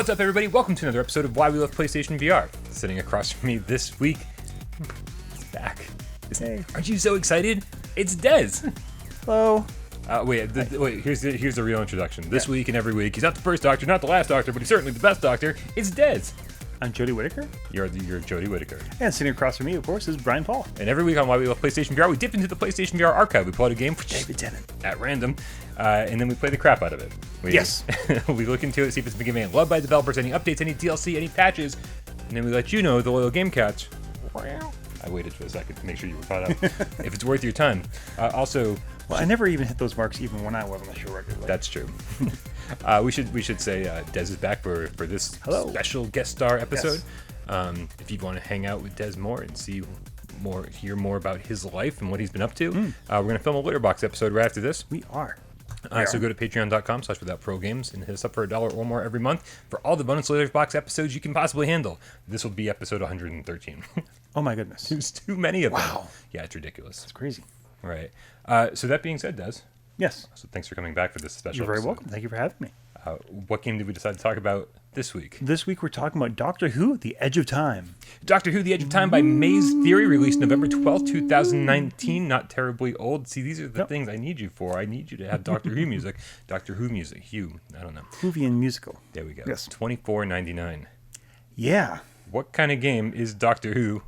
What's up, everybody? Welcome to another episode of Why We Love PlayStation VR. Sitting across from me this week, it's back. Hey. Aren't you so excited? It's Dez. Hello. Here's the real introduction. This week and every week, he's not the first doctor, not the last doctor, but he's certainly the best doctor. It's Dez. I'm Jody Whittaker. You're Jody Whittaker. And sitting across from me, of course, is Brian Paul. And every week on Why We Love PlayStation VR, we dip into the PlayStation VR archive. We pull out a game for David Tennant at random, and then we play the crap out of it. Yes. We look into it, see if it's been given love by developers, any updates, any DLC, any patches, and then we let you know, the loyal game cats. I waited for a second to make sure you were caught up. If it's worth your time. I never even hit those marks even when I was on the show regularly. That's true. We should say Dez is back for this special guest star episode. Yes. If you want to hang out with Dez more and hear more about his life and what he's been up to, we're going to film a Litterbox episode right after this. We are. So go to patreon.com/withoutprogames and hit us up for $1 or more every month for all the bonus Litterbox episodes you can possibly handle. This will be episode 113. Oh my goodness. There's too many of them. Wow. Yeah, it's ridiculous. It's crazy. Right. So that being said, Des. Yes. So thanks for coming back for this special You're very episode. welcome. Thank you for having me. What game did we decide to talk about this week? This week we're talking about Doctor Who, The Edge of Time. Doctor Who, The Edge of Time by Maze Theory, released November 12th, 2019. Not terribly old. See, these are the things I need you for. I need you to have Doctor Who music. Doctor Who music. Hugh. I don't know. Whovian musical. There we go. Yes. $24.99. Yeah. What kind of game is Doctor Who,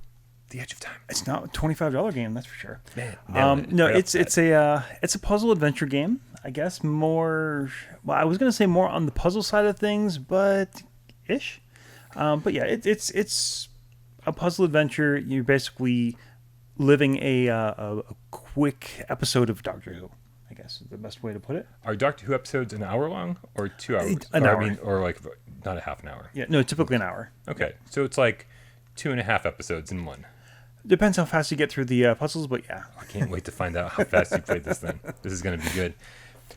The Edge of Time? It's not a $25 game, that's for sure. Man, no, it's a puzzle adventure game. I guess more. Well, I was gonna say more on the puzzle side of things, but ish. But yeah, it's a puzzle adventure. You're basically living a quick episode of Doctor Who, I guess is the best way to put it. Are Doctor Who episodes an hour long or 2 hours? An hour. Or like not a half an hour. Yeah, no, typically an hour. Okay, so it's like 2.5 episodes in one. Depends how fast you get through the puzzles, but yeah. I can't wait to find out how fast you played this then. This is going to be good.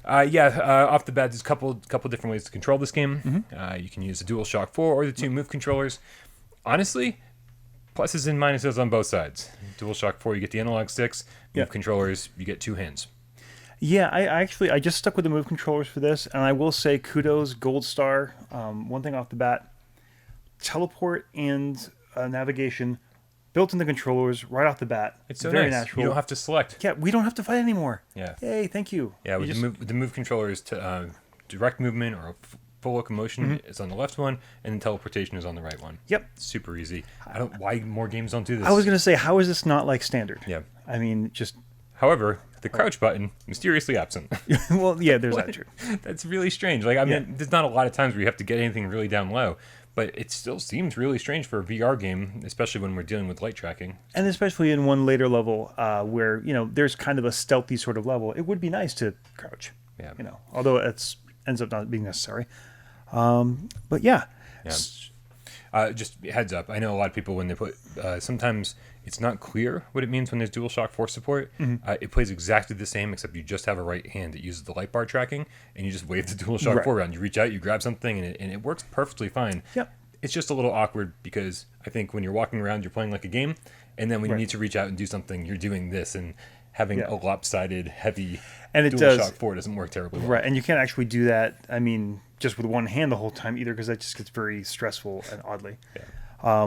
Off the bat, there's a couple different ways to control this game. Mm-hmm. You can use the DualShock 4 or the two Move controllers. Honestly, pluses and minuses on both sides. DualShock 4, you get the analog sticks. Move controllers, you get two hands. Yeah, I just stuck with the Move controllers for this, and I will say kudos, gold star. One thing off the bat, teleport and navigation built in the controllers right off the bat. It's so very nice. natural. You don't have to select. Yeah, we don't have to fight anymore. Yeah. Yay, thank you. Yeah, with the move controllers, to direct movement or full locomotion is on the left one, and then teleportation is on the right one. Yep. Super easy. Why more games don't do this? I was going to say, how is this not like standard? Yeah. I mean, just... However, the crouch button, mysteriously absent. Well, yeah, there's that too. That's really strange. Like, I mean, there's not a lot of times where you have to get anything really down low. But it still seems really strange for a VR game, especially when we're dealing with light tracking. And especially in one later level where, there's kind of a stealthy sort of level. It would be nice to crouch, although it ends up not being necessary. But yeah. Just heads up. I know a lot of people, when they put, sometimes it's not clear what it means when there's DualShock 4 support. It plays exactly the same, except you just have a right hand. It uses the light bar tracking, and you just wave the DualShock 4 around. You reach out, you grab something, and it works perfectly fine. Yep. It's just a little awkward because I think when you're walking around, you're playing like a game, and then when you need to reach out and do something, you're doing this, and having a lopsided, heavy DualShock 4 doesn't work terribly well. Right, and you can't actually do that, just with one hand the whole time either, because that just gets very stressful and oddly. Yeah.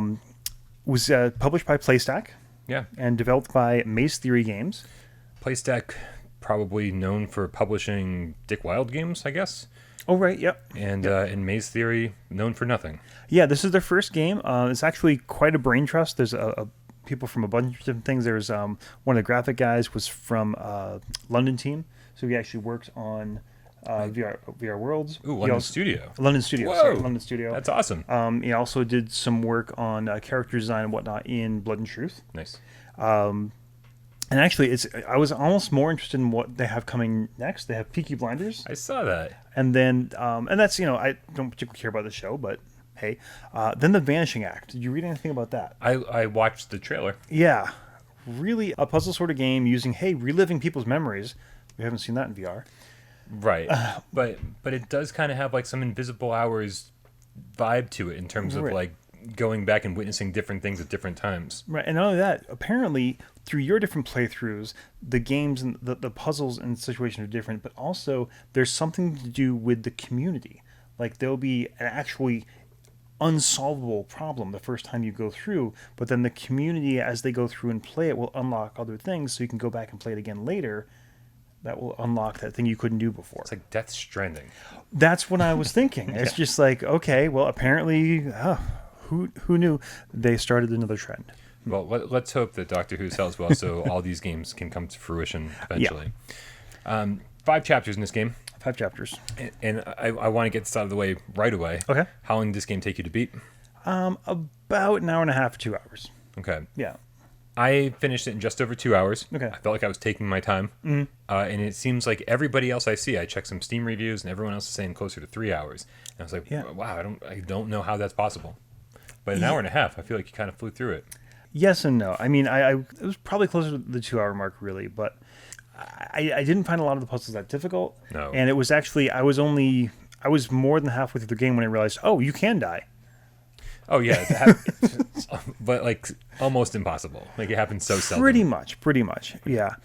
Was published by PlayStack. Yeah. And developed by Maze Theory Games. PlayStack, probably known for publishing Dick Wilde games, I guess. Oh, right, yep. And Maze Theory, known for nothing. Yeah, this is their first game. It's actually quite a brain trust. There's people from a bunch of different things. There's one of the graphic guys was from London team, so he actually worked on VR Worlds. Ooh, London Studio. London Studio. Whoa, sorry, London Studio. That's awesome. He also did some work on character design and whatnot in Blood and Truth. Nice. And actually, I was almost more interested in what they have coming next. They have Peaky Blinders. I saw that. And then, and that's, I don't particularly care about the show, but hey. Then The Vanishing Act. Did you read anything about that? I watched the trailer. Yeah. Really a puzzle sort of game using, reliving people's memories. We haven't seen that in VR. Right. But it does kind of have like some Invisible Hours vibe to it in terms of like going back and witnessing different things at different times. Right, and not only that, apparently through your different playthroughs, the games and the puzzles and situations are different, but also there's something to do with the community. Like there'll be an actually unsolvable problem the first time you go through, but then the community, as they go through and play it, will unlock other things, so you can go back and play it again later. That will unlock that thing you couldn't do before. It's like Death Stranding. That's what I was thinking. It's just like, okay, well, apparently, who knew? They started another trend. Well, let's hope that Doctor Who sells well, so all these games can come to fruition eventually. Yeah. 5 chapters in this game. 5 chapters. And I want to get this out of the way right away. Okay. How long did this game take you to beat? About an hour and a half, 2 hours. Okay. Yeah. I finished it in just over 2 hours. Okay. I felt like I was taking my time. Mm-hmm. And it seems like everybody else I see, I checked some Steam reviews, and everyone else is saying closer to 3 hours. And I was like, wow, I don't know how that's possible. But an hour and a half, I feel like you kind of flew through it. Yes and no. I mean, it was probably closer to the 2 hour mark, really, but I didn't find a lot of the puzzles that difficult. No. And it was actually, I was more than halfway through the game when I realized, oh, you can die. Oh, yeah. But, like, almost impossible. Like, it happens so seldom. Pretty much. Yeah.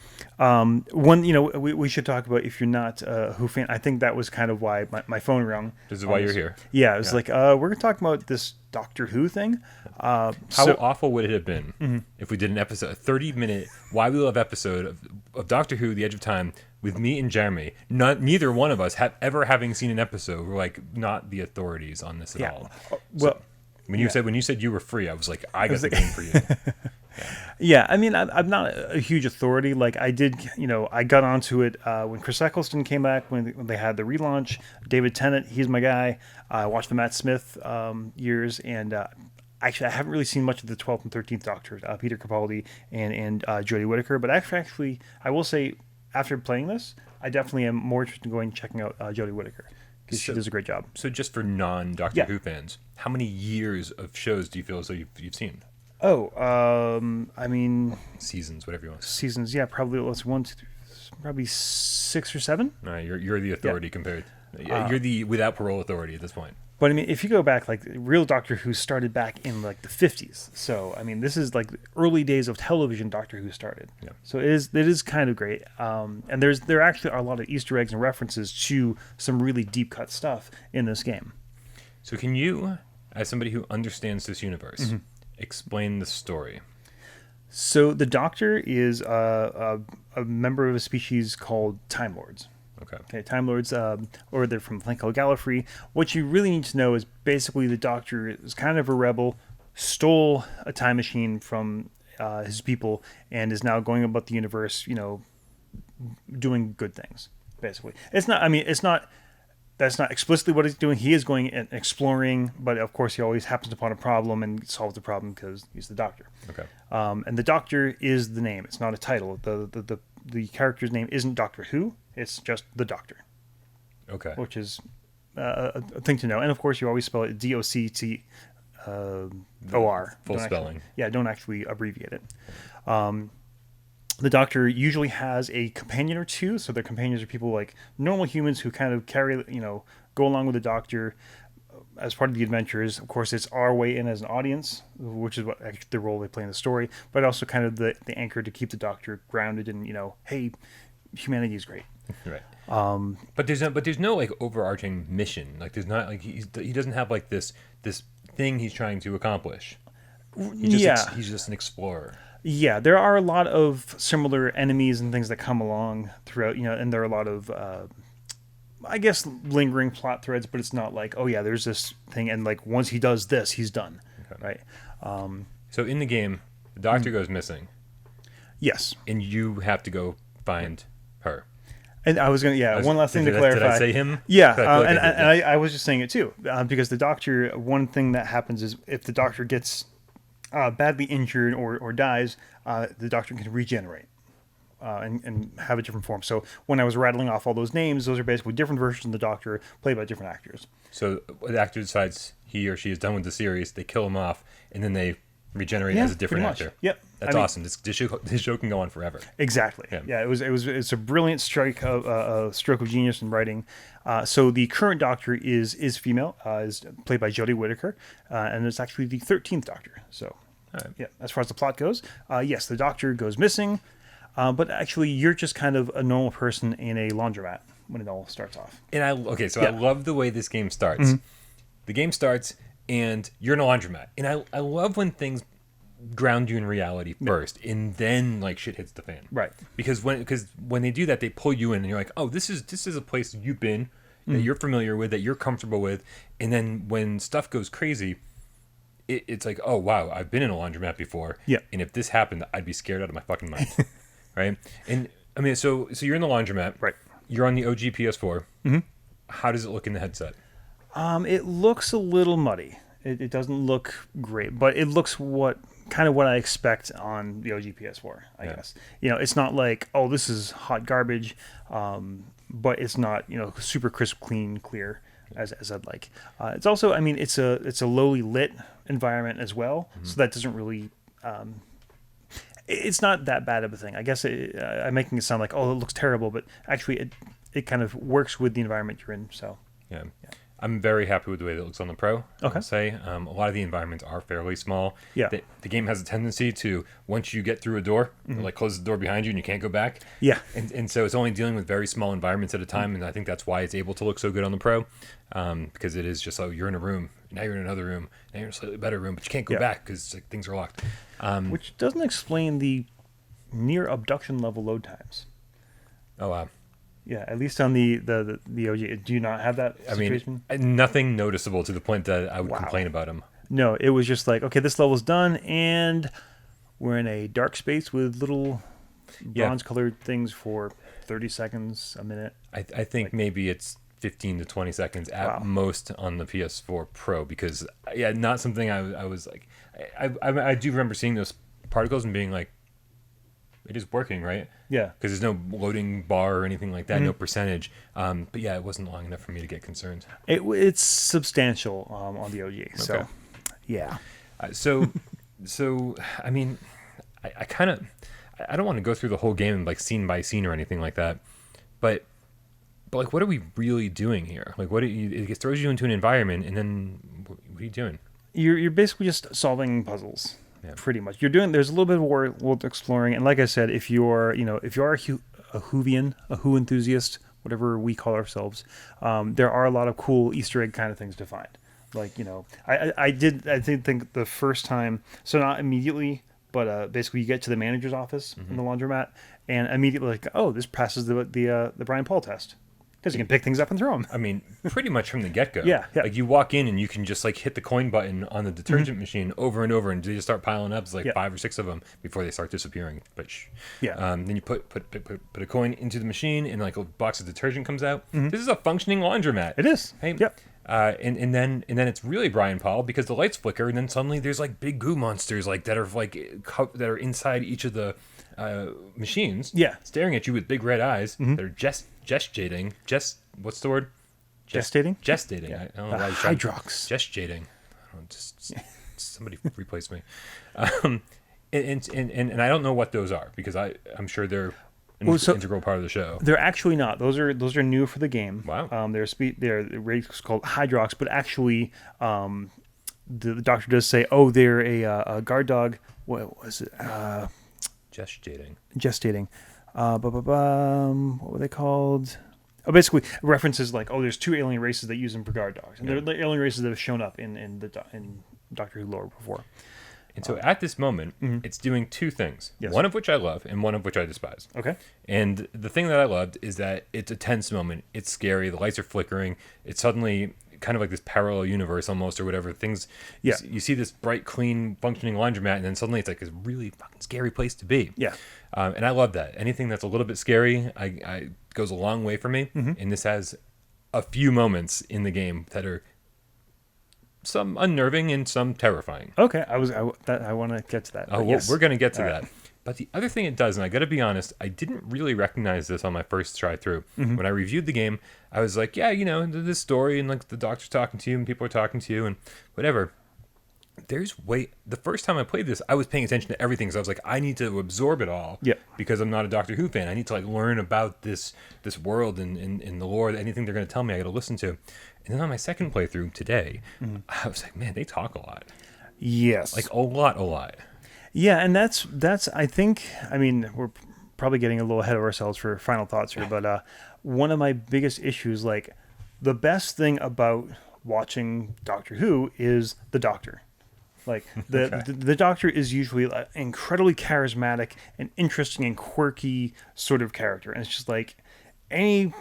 We should talk about, if you're not a Who fan, I think that was kind of why my phone rang. This is why you're here. Yeah, it was like, we're going to talk about this Doctor Who thing. How awful would it have been if we did a 30-minute Why We Love episode of Doctor Who, The Edge of Time, with me and Jeremy. Neither one of us having seen an episode. We're like not the authorities on this at all. Well, when you said you were free, I was like, I got the game for you. Yeah, I mean, I'm not a huge authority. Like I did, I got onto it when Chris Eccleston came back, when they had the relaunch. David Tennant, he's my guy. I watched the Matt Smith years, and actually, I haven't really seen much of the 12th and 13th Doctors, Peter Capaldi and Jodie Whittaker. But actually, I will say, after playing this, I definitely am more interested in checking out Jodie Whittaker, because she does a great job. So just for non-Doctor Who fans, how many years of shows do you feel as though you've seen? I mean... Seasons, whatever you want. Seasons, yeah, probably, probably 6 or 7. No, you're the authority compared. You're the without parole authority at this point. But I mean, if you go back, like, real Doctor Who started back in, like, the 50s. So, I mean, this is, like, the early days of television Doctor Who started. Yeah. So it is kind of great. And there actually are a lot of Easter eggs and references to some really deep-cut stuff in this game. So can you, as somebody who understands this universe, explain the story? So the Doctor is a member of a species called Time Lords. Okay, Time Lords, or they're from a planet called Gallifrey. What you really need to know is basically the Doctor is kind of a rebel, stole a time machine from his people, and is now going about the universe, doing good things. Basically, that's not explicitly what he's doing. He is going and exploring, but of course he always happens upon a problem and solves the problem because he's the Doctor. Okay. And the Doctor is the name. It's not a title. The character's name isn't Doctor Who. It's just the Doctor. Okay. Which is a thing to know. And of course you always spell it DOCTOR. Full spelling. Don't actually abbreviate it. The Doctor usually has a companion or two, so their companions are people like normal humans who kind of go along with the Doctor as part of the adventures. Of course, it's our way in as an audience, which is what actually the role they play in the story, but also kind of the anchor to keep the Doctor grounded and, hey, humanity is great. Right. But there's no like overarching mission. Like there's not like he doesn't have like this thing he's trying to accomplish. He's just an explorer. Yeah, there are a lot of similar enemies and things that come along throughout, and there are a lot of, I guess, lingering plot threads, but it's not like, oh yeah, there's this thing, and like once he does this, he's done, right? So in the game, the Doctor goes missing. Yes. And you have to go find her. And I was one last thing to clarify. Did I say him? Yeah, I was just saying it too, because the Doctor, one thing that happens is if the Doctor gets badly injured or dies, the Doctor can regenerate and have a different form. So when I was rattling off all those names, those are basically different versions of the Doctor played by different actors. So the actor decides he or she is done with the series, they kill him off, and then they regenerate as a different actor. Yep, that's awesome. This show can go on forever. Exactly. Yeah. It's a brilliant stroke of genius in writing. So the current Doctor is female, is played by Jodie Whittaker, and it's actually the 13th Doctor. So, yeah, as far as the plot goes, yes, the Doctor goes missing, but actually you're just kind of a normal person in a laundromat when it all starts off. And I love the way this game starts. The game starts and you're in a laundromat, and I love when things ground you in reality first, and then like shit hits the fan. Right. Because when they do that, they pull you in, and you're like, oh, this is a place you've been, that you're familiar with, that you're comfortable with, and then when stuff goes crazy, it's like, oh wow, I've been in a laundromat before. Yeah. And if this happened, I'd be scared out of my fucking mind. Right. And I mean, so you're in the laundromat. Right. You're on the OG PS4. How does it look in the headset? It looks a little muddy. It doesn't look great, but it looks what I expect on the OG PS4, I guess. It's not like, oh, this is hot garbage, but it's not, super crisp, clean, clear as I'd like. It's also, I mean, it's a lowly lit environment as well, so that doesn't really. It's not that bad of a thing. I guess I'm making it sound like, oh, it looks terrible, but actually it kind of works with the environment you're in. So yeah. I'm very happy with the way that it looks on the Pro. Okay. I'll say a lot of the environments are fairly small. Yeah. The game has a tendency to, once you get through a door, like close the door behind you and you can't go back. Yeah. And so it's only dealing with very small environments at a time, and I think that's why it's able to look so good on the Pro, because it is just, oh, you're in a room, now you're in another room, now you're in a slightly better room, but you can't go back because like, things are locked. Which doesn't explain the near abduction level load times. Oh wow. Yeah, at least on the OG. Do you not have that situation? I mean, nothing noticeable to the point that I would complain about them. No, it was just like, okay, this level's done, and we're in a dark space with little bronze-colored things for 30 seconds, a minute. I think maybe it's 15 to 20 seconds at most on the PS4 Pro, because, not something I was like... I do remember seeing those particles and being like, it is working, right? Yeah. Because there's no loading bar or anything like that, no percentage. But yeah, it wasn't long enough for me to get concerned. It's substantial on the OG. So, Okay. Yeah. So I mean, I kind of, I don't want to go through the whole game like scene by scene or anything like that, but like, what are we really doing here? Like, it throws you into an environment, and then what are you doing? You're basically just solving puzzles. Yeah. Pretty much. There's a little bit of world exploring, and like I said, if you are a Whovian, a Who enthusiast, whatever we call ourselves, there are a lot of cool Easter egg kind of things to find. Like, I did think the first time, so not immediately, but basically you get to the manager's office in the laundromat, and immediately like, oh, this passes the Brian Paul test. Because you can pick things up and throw them. I mean, pretty much from the get-go. Yeah. Like, you walk in and you can just, like, hit the coin button on the detergent machine over and over, and they just start piling up. It's like 5 or 6 of them before they start disappearing. But then you put a coin into the machine, and, like, a box of detergent comes out. This is a functioning laundromat. It is. Hey? Yep. And then it's really Brian Paul, because the lights flicker, and then suddenly there's, like, big goo monsters, like, that are inside each of the machines. Yeah. Staring at you with big red eyes. They're gestating. What's the word? Gestating? Gestating. Yeah. I don't know why you Hydrox. Gestating. I don't know, somebody replace me. And I don't know what those are, because I'm sure they're an integral part of the show. They're actually not. Those are new for the game. Wow. They're rates called Hydrox, but actually, the doctor does say, oh, they're a guard dog. What was it? Gestating. What were they called? Oh, basically references like, oh, there's 2 alien races that use them for guard dogs, and they're the alien races that have shown up in Doctor Who lore before. And so at this moment, it's doing 2 things. Yes. One of which I love, and one of which I despise. Okay. And the thing that I loved is that it's a tense moment. It's scary. The lights are flickering. It's suddenly kind of like this parallel universe almost, or whatever. Things. Yeah. You see this bright, clean, functioning laundromat, and then suddenly it's like this really fucking scary place to be. Yeah. And I love that. Anything that's a little bit scary, I goes a long way for me. And this has a few moments in the game that are some unnerving and some terrifying. Okay, I want to get to that. Oh, yes. We're going to get to that. But the other thing it does, and I got to be honest, I didn't really recognize this on my first try through. When I reviewed the game, I was like, yeah, this story, and like the doctor's talking to you, and people are talking to you, and whatever. The first time I played this, I was paying attention to everything, because I was like, I need to absorb it all. Yeah. Because I'm not a Doctor Who fan. I need to like learn about this world and the lore. Anything they're going to tell me, I got to listen to. And then on my second playthrough today, I was like, man, they talk a lot. Yes. Like a lot. Yeah, and that's I think, I mean, we're probably getting a little ahead of ourselves for final thoughts here, but one of my biggest issues, like the best thing about watching Doctor Who is the Doctor. Like the Doctor is usually incredibly charismatic and interesting and quirky sort of character, and it's just like in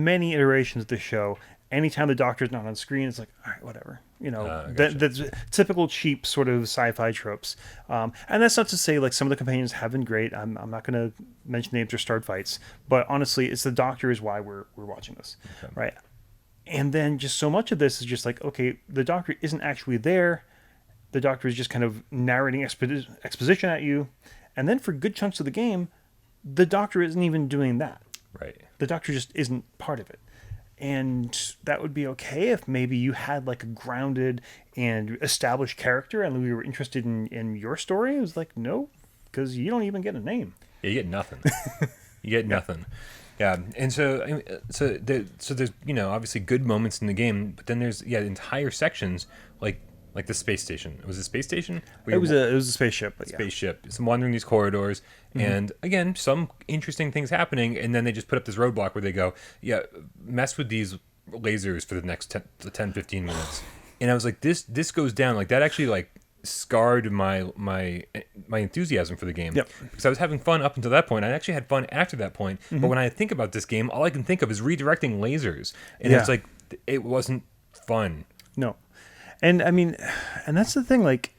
many iterations of the show, anytime the Doctor's not on screen, it's like, all right, whatever. Gotcha. That's typical cheap sort of sci-fi tropes. And that's not to say like some of the companions have been great. I'm not going to mention names or start fights, but honestly, it's the Doctor is why we're watching this, right? And then just so much of this is just like, okay, the Doctor isn't actually there. The Doctor is just kind of narrating exposition at you. And then for good chunks of the game, the Doctor isn't even doing that. Right. The Doctor just isn't part of it. And that would be okay if maybe you had like a grounded and established character and we were interested in your story. It was like, no, because you don't even get a name. Yeah, you get nothing. You get nothing. Yeah, and so there's obviously good moments in the game, but then there's entire sections like the space station. Was it a space station? It was a spaceship. But spaceship. It's wandering these corridors, and again, some interesting things happening, and then they just put up this roadblock where they go, mess with these lasers for the next 10, 15 minutes. And I was like, this goes down. Like, that actually, like, scarred my enthusiasm for the game. Yep. Because I was having fun up until that point. I actually had fun after that point. But when I think about this game, all I can think of is redirecting lasers. And it's like, it wasn't fun. No. And I mean, and that's the thing, like,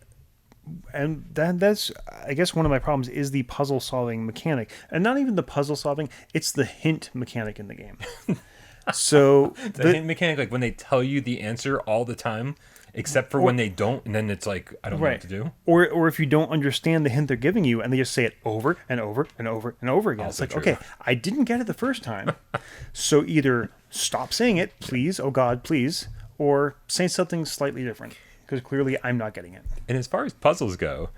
and that's, I guess one of my problems is the puzzle solving mechanic. And not even the puzzle solving, it's the hint mechanic in the game. So the hint mechanic, like when they tell you the answer all the time, except for when they don't, and then it's like, I don't know what to do. Or if you don't understand the hint they're giving you and they just say it over and over and over and over again. It's like, okay, I didn't get it the first time. So either stop saying it, please, oh God, please, or say something slightly different, because clearly I'm not getting it. And as far as puzzles go,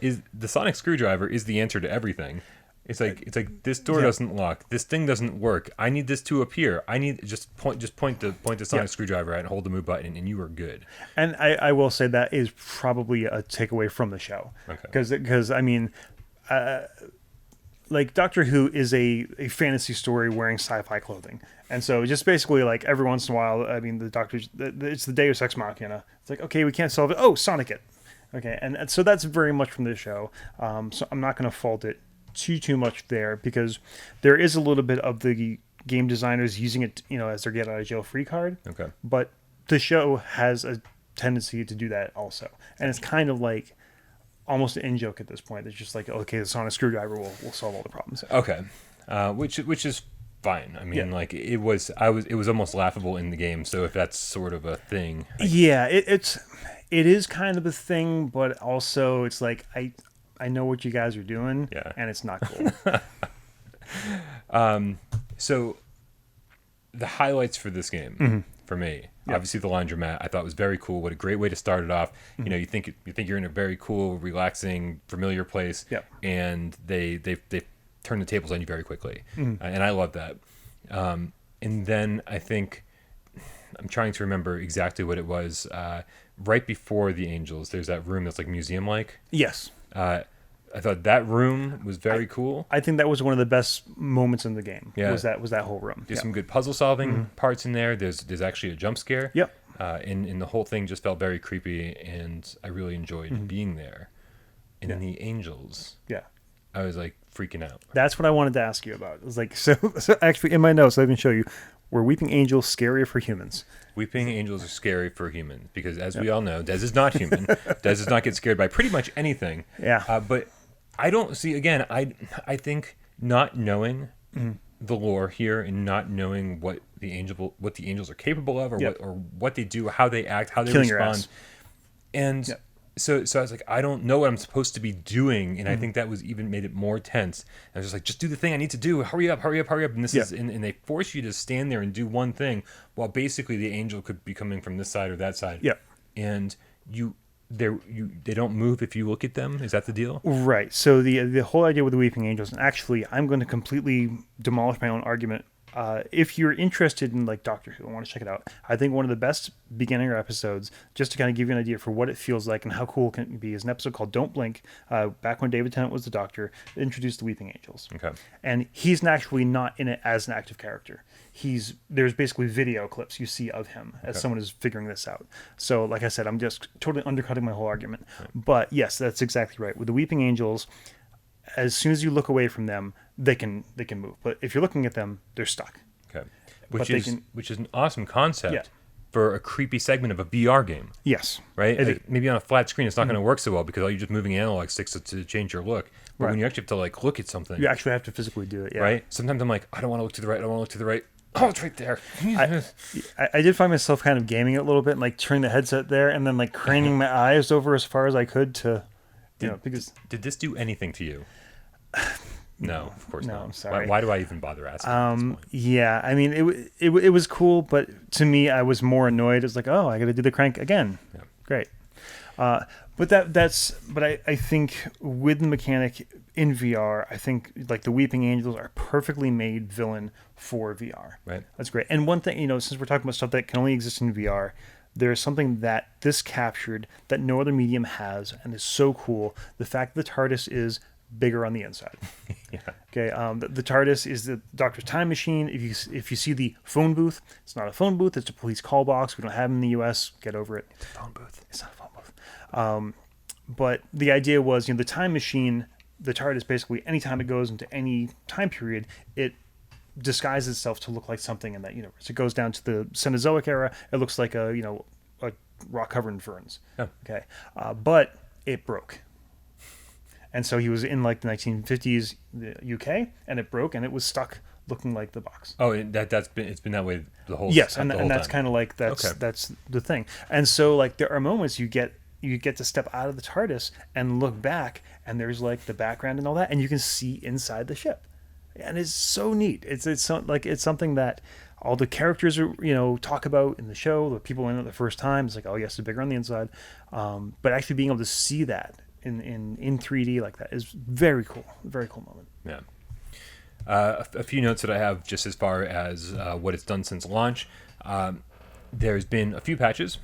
is the sonic screwdriver is the answer to everything. It's like this door doesn't lock, this thing doesn't work. I need this to appear. I need just point the sonic screwdriver at and hold the move button, and you are good. And I will say that is probably a takeaway from the show, because I mean, like Doctor Who is a fantasy story wearing sci-fi clothing. And so just basically like every once in a while, I mean, the Doctor's, it's the Deus Ex Machina. It's like, okay, we can't solve it. Oh, Sonic it. Okay. And so that's very much from this show. So I'm not going to fault it too much there, because there is a little bit of the game designers using it, as their get out of jail free card. Okay. But the show has a tendency to do that also. And it's kind of like almost an in-joke at this point. It's just like, okay, the sonic screwdriver will solve all the problems. Okay. Which is fine. I mean, like it was almost laughable in the game. So if that's sort of a thing, it is kind of a thing, but also it's like I know what you guys are doing, and it's not cool. So the highlights for this game for me, obviously the laundromat, I thought was very cool. What a great way to start it off. You think you're in a very cool, relaxing, familiar place, and they turn the tables on you very quickly, and I love that. And then I think I'm trying to remember exactly what it was. Right before the Angels, there's that room that's like museum-like. Yes. I thought that room was very cool. I think that was one of the best moments in the game. Yeah. Was that whole room. There's some good puzzle solving parts in there. There's actually a jump scare. Yep. And the whole thing just felt very creepy, and I really enjoyed being there. And then the Angels. Yeah. I was like freaking out. That's what I wanted to ask you about. It was like, so actually in my notes I can show you, were weeping angels scarier for humans? Weeping angels are scary for humans because, as we all know, Des is not human. Des does not get scared by pretty much anything. Yeah. But I don't see, again, I think not knowing the lore here and not knowing what the angels are capable of, or what they do, how they act, how they respond. And so I was like, I don't know what I'm supposed to be doing, and I think that was even made it more tense. I was just like, just do the thing I need to do. Hurry up. And this is and they force you to stand there and do one thing while basically the angel could be coming from this side or that side. Yeah. And they don't move if you look at them. Is that the deal? Right. So the whole idea with the weeping angels, and actually I'm going to completely demolish my own argument if you're interested in like Doctor Who, I want to check it out. I think one of the best beginner episodes, just to kind of give you an idea for what it feels like and how cool it can be, is an episode called "Don't Blink." Back when David Tennant was the Doctor, introduced the Weeping Angels. Okay. And he's actually not in it as an active character. There's basically video clips you see of him as someone is figuring this out. So, like I said, I'm just totally undercutting my whole argument. Right. But yes, that's exactly right. With the Weeping Angels, as soon as you look away from them, they can move. But if you're looking at them, they're stuck. Okay. Which is an awesome concept for a creepy segment of a VR game. Yes. Right? Like, maybe on a flat screen it's not going to work so well because all you're just moving analog sticks to change your look. But when you actually have to like look at something. You actually have to physically do it, yeah. Right? Sometimes I'm like, I don't want to look to the right, I don't want to look to the right. Oh, it's right there. I did find myself kind of gaming it a little bit and like turning the headset there and then like craning my eyes over as far as I could to, because... Did this do anything to you? No, of course not. I'm sorry. Why do I even bother asking at this point? Yeah, I mean, it was cool, but to me, I was more annoyed. It's like, oh, I got to do the crank again. Yeah. Great. But I think with the mechanic in VR, I think like the Weeping Angels are perfectly made villain for VR. Right. That's great. And one thing, since we're talking about stuff that can only exist in VR, there's something that this captured that no other medium has, and is so cool. The fact that the TARDIS is bigger on the inside. Yeah. Okay. The TARDIS is the Doctor's time machine. If you see the phone booth, it's not a phone booth. It's a police call box. We don't have them in the U.S. Get over it. It's a phone booth. It's not a phone booth. But the idea was, the time machine, the TARDIS, basically, anytime it goes into any time period, it disguises itself to look like something in that universe. It goes down to the Cenozoic era. It looks like a rock covered in ferns. Oh. Okay. But it broke. And so he was in like the 1950s UK, and it broke, and it was stuck looking like the box. Oh, it's been that way the whole. Yes, and that's kind of like that's the thing. And so like there are moments you get to step out of the TARDIS and look back, and there's like the background and all that, and you can see inside the ship, and it's so neat. It's something that all the characters are talk about in the show. The people in it the first time, it's like, oh yes, it's bigger on the inside, but actually being able to see that in 3D like that is very cool. Very cool moment. Yeah. A few notes that I have just as far as what it's done since launch. There's been a few patches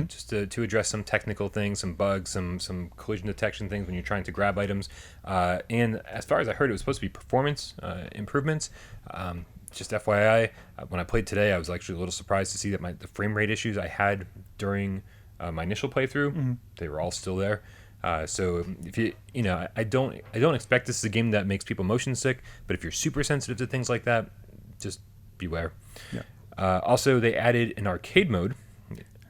just to address some technical things, some bugs, some collision detection things when you're trying to grab items. And as far as I heard, it was supposed to be performance improvements. Just FYI, when I played today, I was actually a little surprised to see that the frame rate issues I had during my initial playthrough, they were all still there. So if I don't expect this is a game that makes people motion sick, but if you're super sensitive to things like that, just beware. Yeah. Also, they added an arcade mode.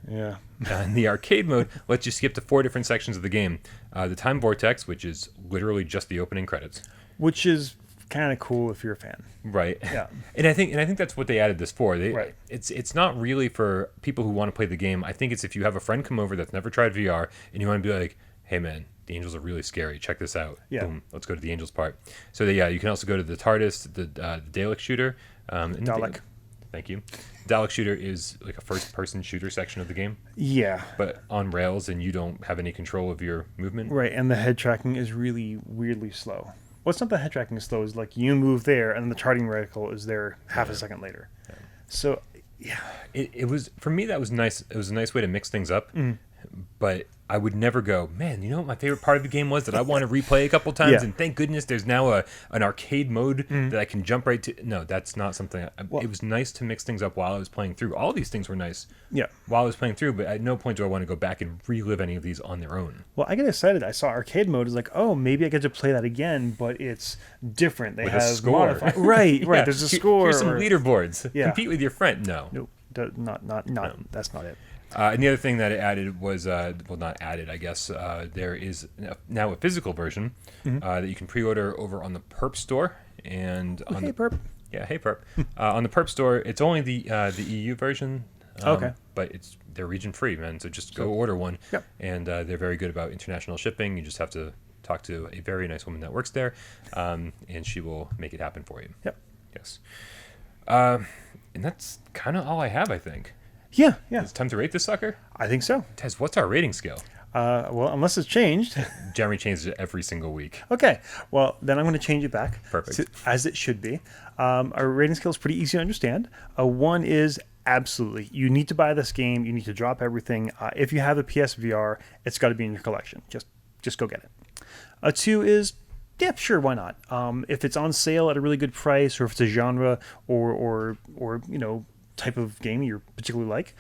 Yeah. And the arcade mode lets you skip to 4 different sections of the game. The Time Vortex, which is literally just the opening credits. Which is kind of cool if you're a fan. Right. Yeah. And I think that's what they added this for. Right. It's not really for people who want to play the game. I think it's if you have a friend come over that's never tried VR and you want to be like, hey man, the angels are really scary. Check this out. Yeah. Boom. Let's go to the angels part. So you can also go to the TARDIS, the Dalek shooter. Dalek. Thank you. Dalek shooter is like a first-person shooter section of the game. Yeah. But on rails, and you don't have any control of your movement. Right, and the head tracking is really weirdly slow. Well, it's not the head tracking is slow. It's like you move there, and the charting reticle is there half a second later. Yeah. So, yeah. It was, for me, that was nice. It was a nice way to mix things up. But I would never go, man, you know what my favorite part of the game was that I want to replay a couple times, and thank goodness there's now an arcade mode that I can jump right to. No, that's not something. It was nice to mix things up while I was playing through. All these things were nice while I was playing through, but at no point do I want to go back and relive any of these on their own. Well, I get excited. I saw arcade mode. It's like, oh, maybe I get to play that again, but it's different. They with have a score. Right. There's a score. Here's some leaderboards. Compete with your friend. No. Nope. Not. That's not it. And the other thing that it added was, not added, I guess, there is now a physical version that you can pre-order over on the Perp store. And on hey, Perp. Yeah, hey, Perp. On the Perp store, it's only the EU version. Okay. But they're region-free, man, so just go order one. Yep. And they're very good about international shipping. You just have to talk to a very nice woman that works there, and she will make it happen for you. Yep. Yes. And that's kind of all I have, I think. Yeah. It's time to rate this sucker? I think so. Tez, what's our rating scale? Well, unless it's changed. Jeremy changes it every single week. Okay. Well, then I'm going to change it back. Perfect. To, as it should be. Our rating scale is pretty easy to understand. 1 is absolutely. You need to buy this game. You need to drop everything. If you have a PSVR, it's got to be in your collection. Just go get it. 2 is, yeah, sure, why not? If it's on sale at a really good price, or if it's a genre or type of game you particularly like,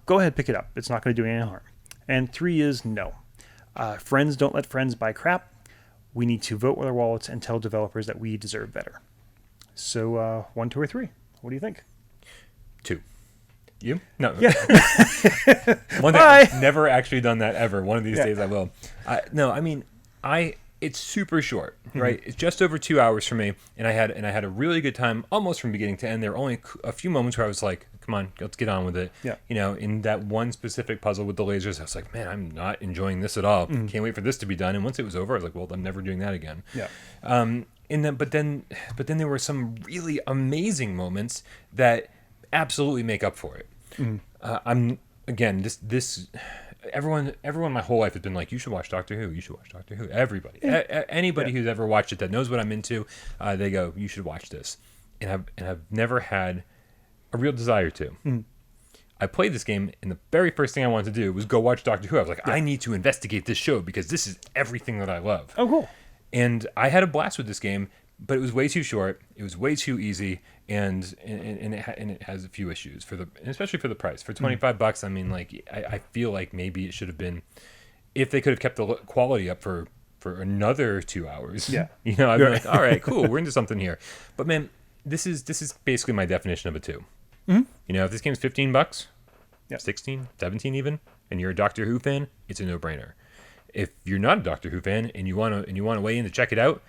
go ahead, pick it up. It's not going to do any harm. And 3 is no. Friends don't let friends buy crap. We need to vote with our wallets and tell developers that we deserve better. So 1, 2, or 3. What do you think? 2. You? No. Yeah. One thing, I've never actually done that ever. One of these days I will. It's super short, right? It's just over 2 hours for me, and I had a really good time almost from beginning to end. There were only a few moments where I was like, come on, let's get on with it. Yeah. In that one specific puzzle with the lasers, I was like, man, I'm not enjoying this at all. Can't wait for this to be done. And once it was over, I was like, well, I'm never doing that again. Yeah. But then there were some really amazing moments that absolutely make up for it. Everyone my whole life has been like, you should watch Doctor Who. You should watch Doctor Who. Everybody, anybody who's ever watched it that knows what I'm into, they go, you should watch this. And I've never had a real desire to. I played this game, and the very first thing I wanted to do was go watch Doctor Who. I was like, I need to investigate this show because this is everything that I love. Oh, cool. And I had a blast with this game, but it was way too short. It was way too easy, and it has a few issues especially for the price. For $25, I mean, like I feel like maybe it should have been, if they could have kept the quality up for another 2 hours. Yeah, I'd be like, all right, cool, we're into something here. But man, this is basically my definition of a 2. If this game's $15, 16, 17 even, and you're a Doctor Who fan, it's a no-brainer. If you're not a Doctor Who fan and you want to weigh in to check it out,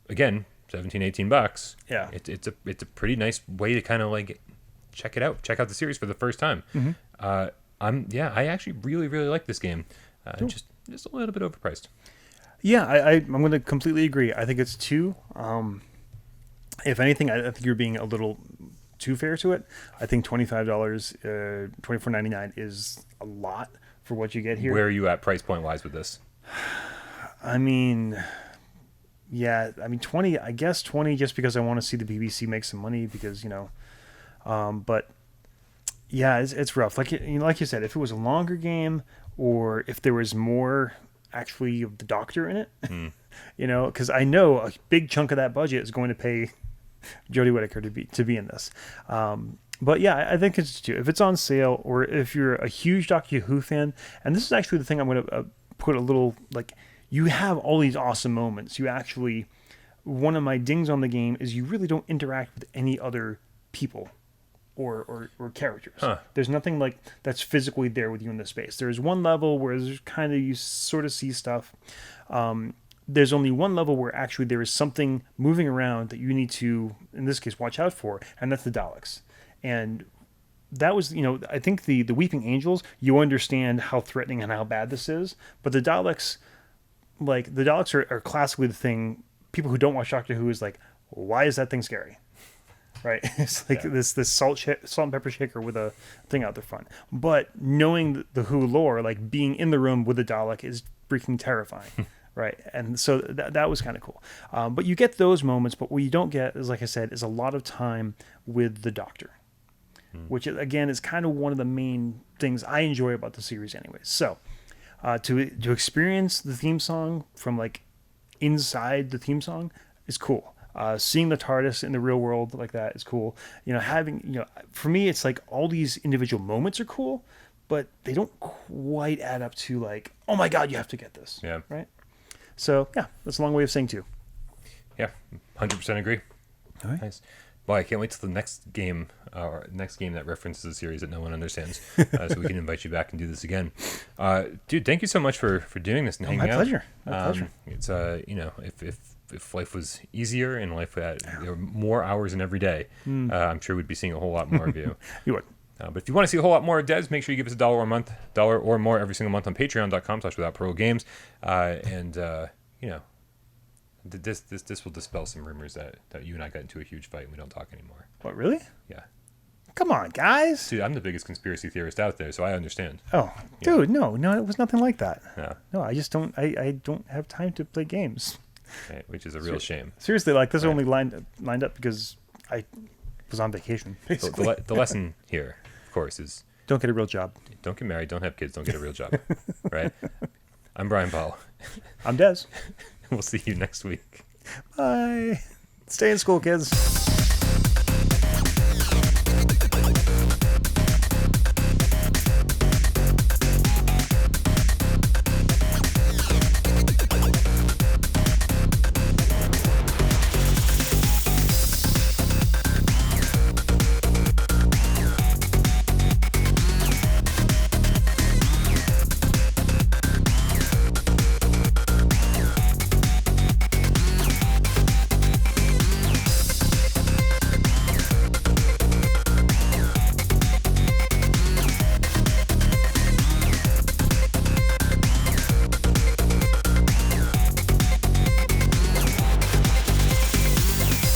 again, $17-18. Yeah, it's a pretty nice way to kind of like check it out, check out the series for the first time. I actually really really like this game. Cool. Just a little bit overpriced. Yeah, I'm going to completely agree. I think it's 2. If anything, I think you're being a little too fair to it. I think $25, $24.99 is a lot for what you get here. Where are you at price point wise with this? I mean, 20. I guess 20, just because I want to see the BBC make some money. Because but yeah, it's rough. Like you said, if it was a longer game, or if there was more actually of the Doctor in it, because I know a big chunk of that budget is going to pay Jodie Whittaker to be in this. But yeah, I think it's 2. If it's on sale, or if you're a huge Doctor Who fan, and this is actually the thing I'm going to put a little, like, you have all these awesome moments. You actually, one of my dings on the game is you really don't interact with any other people or characters. There's nothing like that's physically there with you in the space. There's one level where there's kind of, you sort of see stuff. There's only one level where actually there is something moving around that you need to, in this case, watch out for, and that's the Daleks. And that was, I think the Weeping Angels, you understand how threatening and how bad this is, but the Daleks, are classically the thing, people who don't watch Doctor Who is like, why is that thing scary? Right? It's like this salt and pepper shaker with a thing out the front. But knowing the Who lore, like being in the room with the Dalek is freaking terrifying. Right. And so that was kind of cool. But you get those moments, but what you don't get is, like I said, is a lot of time with the Doctor, which again is kind of one of the main things I enjoy about the series anyways. So to experience the theme song from like inside the theme song is cool. Seeing the TARDIS in the real world like that is cool. Having, for me, it's like all these individual moments are cool, but they don't quite add up to like, oh my God, you have to get this. Yeah. Right. So yeah, that's a long way of saying 2. Yeah, 100% agree. All right. Nice. Well, I can't wait till the next game that references a series that no one understands, so we can invite you back and do this again. Dude, thank you so much for doing this and hanging out. My pleasure. It's if life was easier and life had there were more hours in every day, I'm sure we'd be seeing a whole lot more of you. You would. But if you want to see a whole lot more of Devs, make sure you give us $1 or more every single month on patreon.com/withoutparolegames. This will dispel some rumors that you and I got into a huge fight and we don't talk anymore. What, really? Yeah. Come on, guys. Dude, I'm the biggest conspiracy theorist out there, so I understand. Oh, dude, no, it was nothing like that. Yeah. No, I just don't. I don't have time to play games. Right, which is a real shame. Seriously, like this only lined up because I was on vacation. Basically, The lesson here, of course, is don't get a real job. don't get married, don't have kids, don't get a real job. Right? I'm Brian Paul. I'm Des. We'll see you next week. Bye. Stay in school, kids.